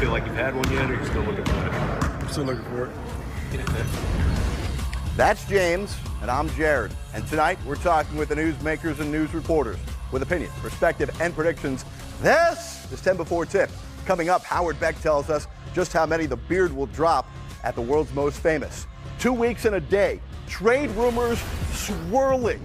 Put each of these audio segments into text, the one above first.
feel like you've had one yet, or are you still looking for it? I'm still looking for it. That's James, and I'm Jared. And tonight, we're talking with the newsmakers and news reporters with opinion, perspective, and predictions. This is 10 Before Tip. Coming up, Howard Beck tells us just how many the beard will drop at the world's most famous. 2 weeks and a day, trade rumors swirling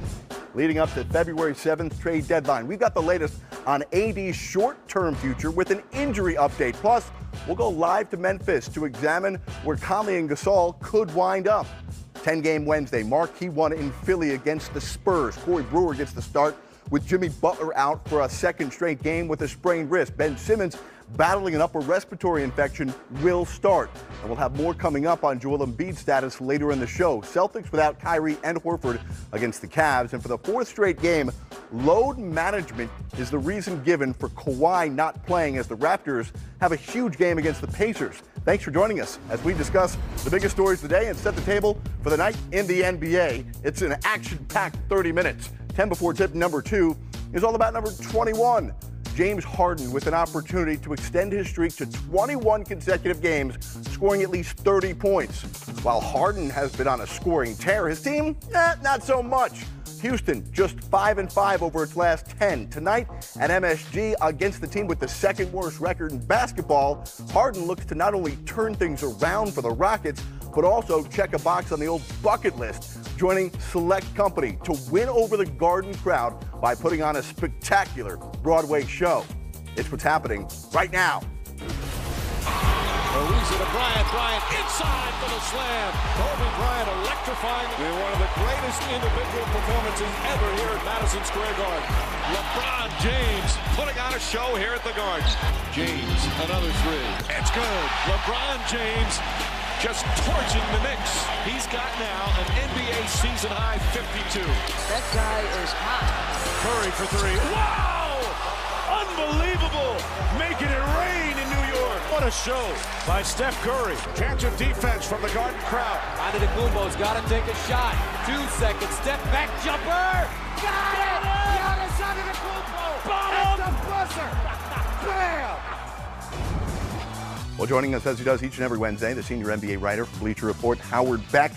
leading up to February 7th trade deadline. We've got the latest on AD's short-term future with an injury update. Plus, we'll go live to Memphis to examine where Conley and Gasol could wind up. 10-game Wednesday, marquee one in Philly against the Spurs. Corey Brewer gets the start with Jimmy Butler out for a second straight game with a sprained wrist. Ben Simmons, battling an upper respiratory infection, will start. And we'll have more coming up on Joel Embiid's status later in the show. Celtics without Kyrie and Horford against the Cavs. And for the fourth straight game, load management is the reason given for Kawhi not playing as the Raptors have a huge game against the Pacers. Thanks for joining us as we discuss the biggest stories today and set the table for the night in the NBA. It's an action-packed 30 minutes. 10 Before Tip number 2 is all about number 21. James Harden with an opportunity to extend his streak to 21 consecutive games, scoring at least 30 points. While Harden has been on a scoring tear, his team, not so much. Houston just 5-5 over its last 10. Tonight at MSG against the team with the second worst record in basketball, Harden looks to not only turn things around for the Rockets, but also check a box on the old bucket list, joining select company to win over the Garden crowd by putting on a spectacular Broadway show. It's what's happening right now. Ariza to Bryant. Bryant inside for the slam. Kobe Bryant electrifying. One of the greatest individual performances ever here at Madison Square Garden. LeBron James putting on a show here at the Garden. James, another three. It's good. LeBron James just torching the Knicks. He's got now an NBA season high 52. That guy is hot. Curry for three. Wow! Unbelievable! Making it rain in New York. What a show by Steph Curry. Chance of defense from the Garden crowd. Antetokounmpo's got to take a shot. 2 seconds. Step back jumper. Got it! Giannis Antetokounmpo. At the buzzer. Bam! Well, joining us as he does each and every Wednesday, the senior NBA writer for Bleacher Report, Howard Beck,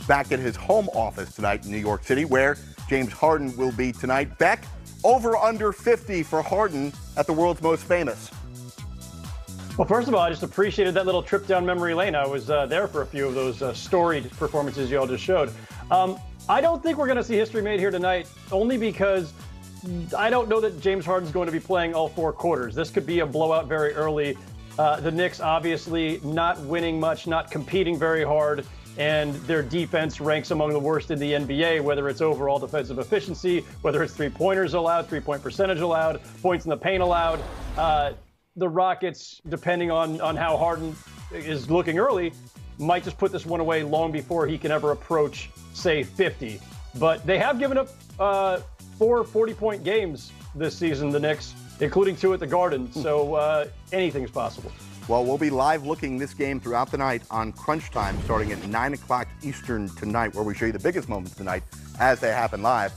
back at his home office tonight in New York City, where James Harden will be tonight. Beck, over under 50 for Harden at the world's most famous. Well, first of all, I just appreciated that little trip down memory lane. I was there for a few of those storied performances you all just showed. I don't think we're going to see history made here tonight, only because I don't know that James Harden's going to be playing all 4 quarters. This could be a blowout very early. The Knicks obviously not winning much, not competing very hard, and their defense ranks among the worst in the NBA, whether it's overall defensive efficiency, whether it's three-pointers allowed, three-point percentage allowed, points in the paint allowed. The Rockets, depending on how Harden is looking early, might just put this one away long before he can ever approach, say, 50. But they have given up 4 40-point games this season, the Knicks, including 2 at the Garden, so anything's possible. Well, we'll be live looking this game throughout the night on Crunch Time, starting at 9 o'clock Eastern tonight, where we show you the biggest moments tonight as they happen live.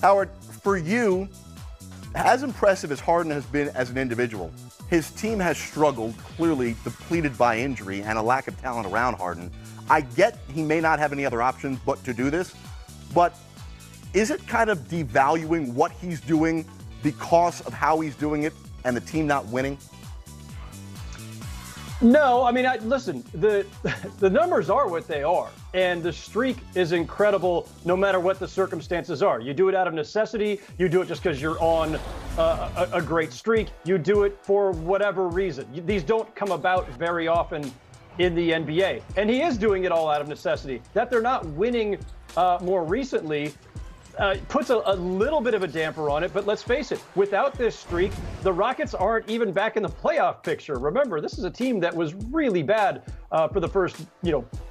Howard, for you, as impressive as Harden has been as an individual, his team has struggled, clearly depleted by injury and a lack of talent around Harden. I get he may not have any other options but to do this, but is it kind of devaluing what he's doing because of how he's doing it and the team not winning? No, I mean, listen, the numbers are what they are, and the streak is incredible no matter what the circumstances are. You do it out of necessity. You do it just because you're on a great streak. You do it for whatever reason. These don't come about very often in the NBA, and he is doing it all out of necessity. That they're not winning more recently puts a little bit of a damper on it, but let's face it, without this streak, the Rockets aren't even back in the playoff picture. Remember, this is a team that was really bad for the first,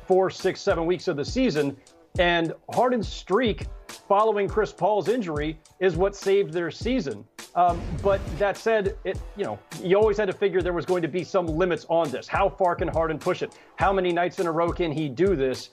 4, 6, 7 weeks of the season, and Harden's streak following Chris Paul's injury is what saved their season. But that said, you always had to figure there was going to be some limits on this. How far can Harden push it? How many nights in a row can he do this?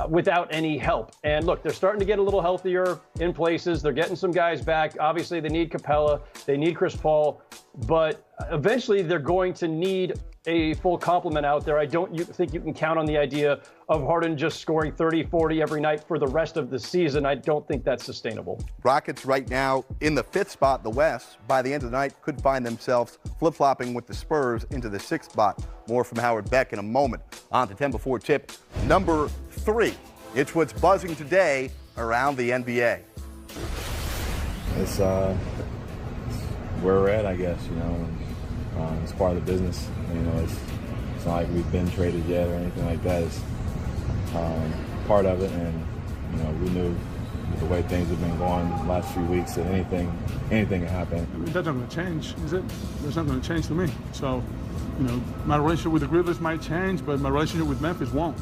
Without any help. And look, they're starting to get a little healthier in places. They're getting some guys back. Obviously, they need Capella. They need Chris Paul. But eventually, they're going to need a full complement out there. I don't think you can count on the idea of Harden just scoring 30, 40 every night for the rest of the season. I don't think that's sustainable. Rockets right now in the 5th spot in the West. By the end of the night, could find themselves flip-flopping with the Spurs into the 6th spot. More from Howard Beck in a moment. On to 10 before tip number 3. It's what's buzzing today around the NBA. It's where we're at, I guess, you know. It's part of the business. You know, it's not like we've been traded yet or anything like that. It's part of it, and you know, we knew with the way things have been going the last few weeks that anything can happen. That's not going to change, is it? That's not going to change for me. So, you know, my relationship with the Grizzlies might change, but my relationship with Memphis won't.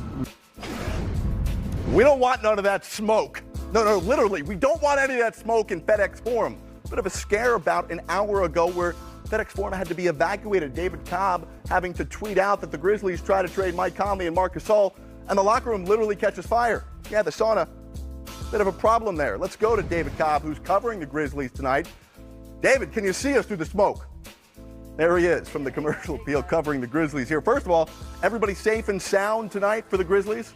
We don't want none of that smoke. No, literally, we don't want any of that smoke in FedEx Forum. Bit of a scare about an hour ago where FedEx Forum had to be evacuated. David Cobb having to tweet out that the Grizzlies try to trade Mike Conley and Marc Gasol, and the locker room literally catches fire. Yeah, the sauna, bit of a problem there. Let's go to David Cobb, who's covering the Grizzlies tonight. David, can you see us through the smoke? There he is from the Commercial Appeal covering the Grizzlies here. First of all, everybody safe and sound tonight for the Grizzlies?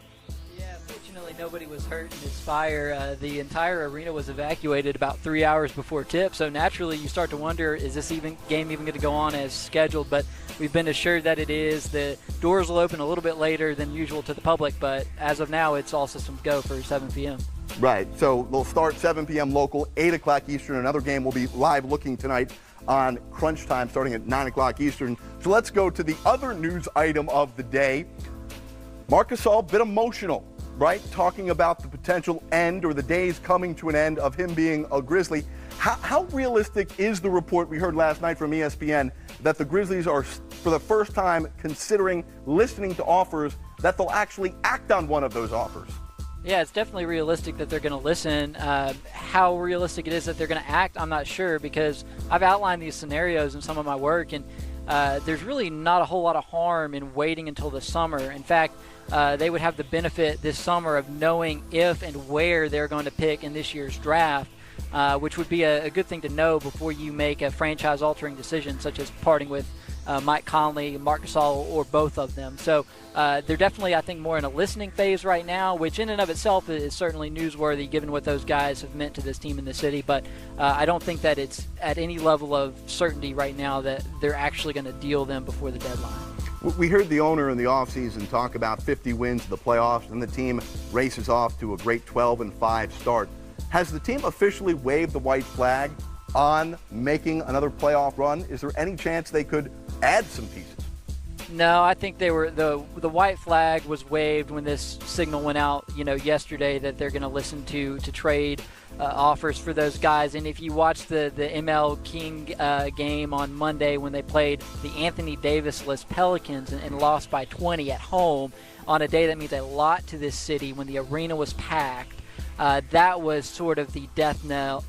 Nobody was hurt in this fire. The entire arena was evacuated about 3 hours before tip, so naturally you start to wonder, is this game even going to go on as scheduled? But we've been assured that it is. The doors will open a little bit later than usual to the public, but as of now, it's all systems go for 7 p.m. Right, so they'll start 7 p.m. local, 8 o'clock Eastern. Another game will be live looking tonight on Crunch Time starting at 9 o'clock Eastern. So let's go to the other news item of the day. Marc Gasol, a bit emotional, right? Talking about the potential end or the days coming to an end of him being a Grizzly. How realistic is the report we heard last night from ESPN that the Grizzlies are, for the first time, considering listening to offers, that they'll actually act on one of those offers? Yeah, it's definitely realistic that they're going to listen. How realistic it is that they're going to act, I'm not sure, because I've outlined these scenarios in some of my work, and there's really not a whole lot of harm in waiting until the summer. In fact, they would have the benefit this summer of knowing if and where they're going to pick in this year's draft, which would be a good thing to know before you make a franchise-altering decision, such as parting with Mike Conley, Marc Gasol, or both of them. So they're definitely, I think, more in a listening phase right now, which in and of itself is certainly newsworthy given what those guys have meant to this team in the city. But I don't think that it's at any level of certainty right now that they're actually going to deal them before the deadline. We heard the owner in the offseason talk about 50 wins in the playoffs, and the team races off to a great 12-5 start. Has the team officially waved the white flag on making another playoff run? Is there any chance they could add some pieces? No, I think they were the white flag was waved when this signal went out, yesterday, that they're going to listen to trade offers for those guys. And if you watch the ML King game on Monday when they played the Anthony Davis-less Pelicans and lost by 20 at home on a day that means a lot to this city when the arena was packed, that was sort of the death knell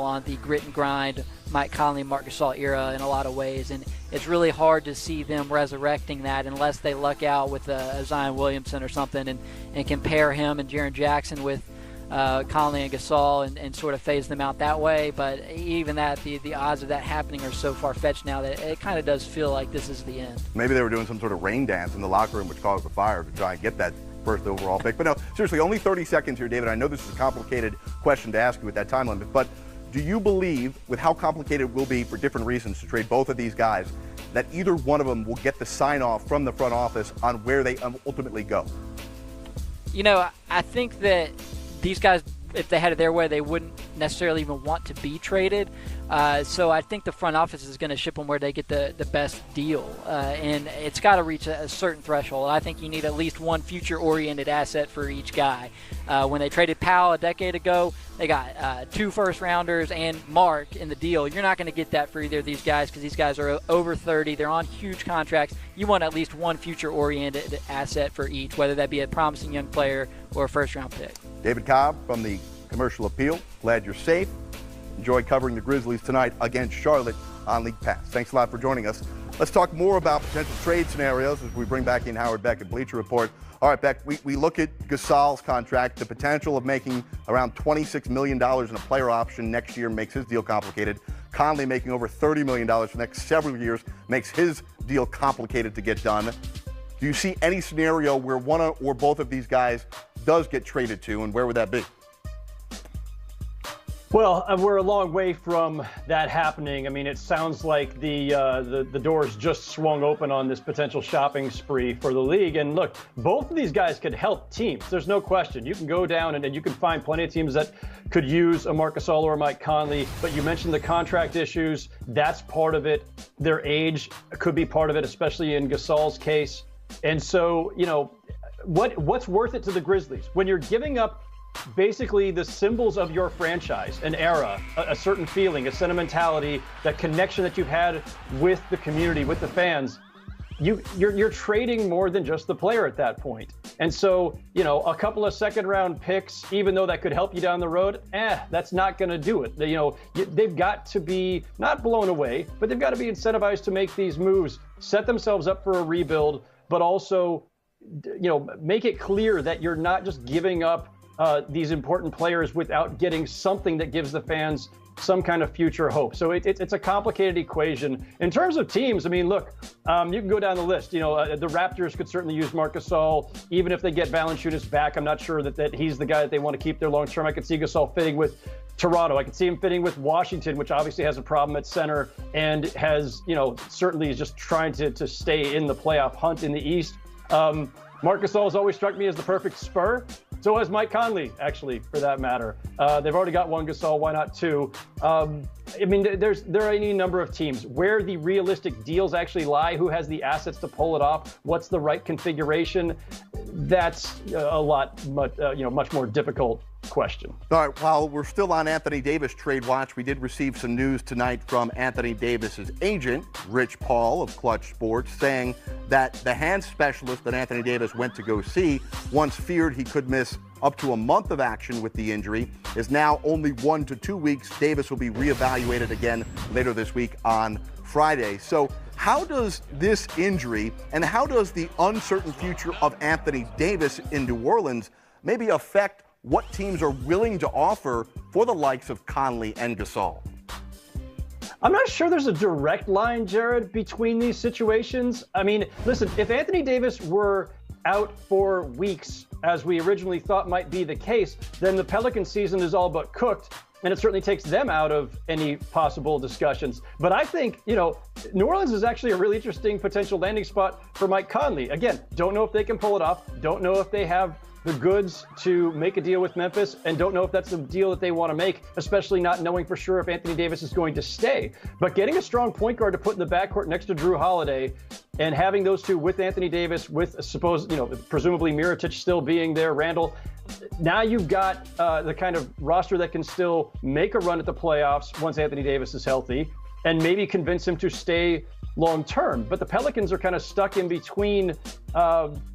on the grit and grind Mike Conley, Marc Gasol era in a lot of ways, and it's really hard to see them resurrecting that unless they luck out with a Zion Williamson or something and compare him and Jaren Jackson with Conley and Gasol and sort of phase them out that way. But even that, the odds of that happening are so far-fetched now that it kind of does feel like this is the end. Maybe they were doing some sort of rain dance in the locker room which caused the fire to try and get that first overall pick. But no, seriously, only 30 seconds here, David. I know this is a complicated question to ask you with that time limit, but do you believe, with how complicated it will be for different reasons to trade both of these guys, that either one of them will get the sign-off from the front office on where they ultimately go? I think that these guys, if they had it their way, they wouldn't necessarily even want to be traded. So I think the front office is going to ship them where they get the best deal. And it's got to reach a certain threshold. I think you need at least one future-oriented asset for each guy. When they traded Powell a decade ago, they got 2 first-rounders and Mark in the deal. You're not going to get that for either of these guys because these guys are over 30. They're on huge contracts. You want at least one future-oriented asset for each, whether that be a promising young player or a first-round pick. David Cobb from the Commercial Appeal. Glad you're safe. Enjoy covering the Grizzlies tonight against Charlotte on League Pass. Thanks a lot for joining us. Let's talk more about potential trade scenarios as we bring back in Howard Beck at Bleacher Report. All right, Beck, we look at Gasol's contract. The potential of making around $26 million in a player option next year makes his deal complicated. Conley making over $30 million for the next several years makes his deal complicated to get done. Do you see any scenario where one or both of these guys does get traded to, and where would that be? Well, we're a long way from that happening. I mean, it sounds like the doors just swung open on this potential shopping spree for the league. And look, both of these guys could help teams. There's no question. You can go down and you can find plenty of teams that could use a Marc Gasol or a Mike Conley. But you mentioned the contract issues. That's part of it. Their age could be part of it, especially in Gasol's case. And so, you know, what's worth it to the Grizzlies when you're giving up basically the symbols of your franchise, an era, a certain feeling, a sentimentality, that connection that you've had with the community, with the fans? You're trading more than just the player at that point. And so, you know, a couple of second-round picks, even though that could help you down the road, that's not going to do it. You know, they've got to be not blown away, but they've got to be incentivized to make these moves, set themselves up for a rebuild, but also, you know, make it clear that you're not just giving up these important players without getting something that gives the fans some kind of future hope. So it's a complicated equation. In terms of teams, I mean, look, you can go down the list. You know, the Raptors could certainly use Marc Gasol. Even if they get Valanciunas back, I'm not sure that he's the guy that they want to keep there long term. I could see Gasol fitting with Toronto. I could see him fitting with Washington, which obviously has a problem at center and has, you know, certainly is just trying to stay in the playoff hunt in the East. Marc Gasol has always struck me as the perfect Spur. So has Mike Conley, actually, for that matter. They've already got one Gasol. Why not two? I mean, there are any number of teams. Where the realistic deals actually lie, who has the assets to pull it off, what's the right configuration, that's much more difficult question. All right, while we're still on Anthony Davis trade watch, we did receive some news tonight from Anthony Davis's agent, Rich Paul of Clutch Sports, saying that the hand specialist that Anthony Davis went to go see once feared he could miss up to a month of action with the injury, is now only 1 to 2 weeks. Davis will be reevaluated again later this week on Friday. So how does this injury and how does the uncertain future of Anthony Davis in New Orleans maybe affect what teams are willing to offer for the likes of Conley and Gasol? I'm not sure there's a direct line, Jared, between these situations. I mean, listen, if Anthony Davis were out for weeks, as we originally thought might be the case, then the Pelican season is all but cooked, and it certainly takes them out of any possible discussions. But I think, you know, New Orleans is actually a really interesting potential landing spot for Mike Conley. Again, don't know if they can pull it off, don't know if they have the goods to make a deal with Memphis, and don't know if that's the deal that they want to make, especially not knowing for sure if Anthony Davis is going to stay. But getting a strong point guard to put in the backcourt next to Drew Holiday and having those two with Anthony Davis, with presumably Mirotic still being there, Randall, now you've got the kind of roster that can still make a run at the playoffs once Anthony Davis is healthy and maybe convince him to stay long term. But the Pelicans are kind of stuck in between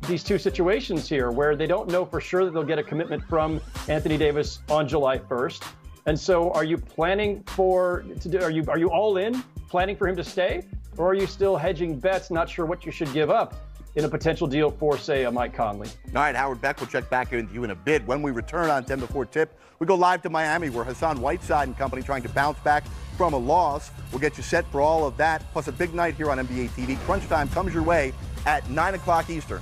these two situations here where they don't know for sure that they'll get a commitment from Anthony Davis on July 1st. And so are you planning are you all in, planning for him to stay? Or are you still hedging bets, not sure what you should give up in a potential deal for, say, a Mike Conley? All right, Howard Beck will check back in with you in a bit. When we return on 10 Before Tip, we go live to Miami where Hassan Whiteside and company trying to bounce back from a loss. We'll get you set for all of that, plus a big night here on NBA TV. Crunch Time comes your way at 9 o'clock Eastern.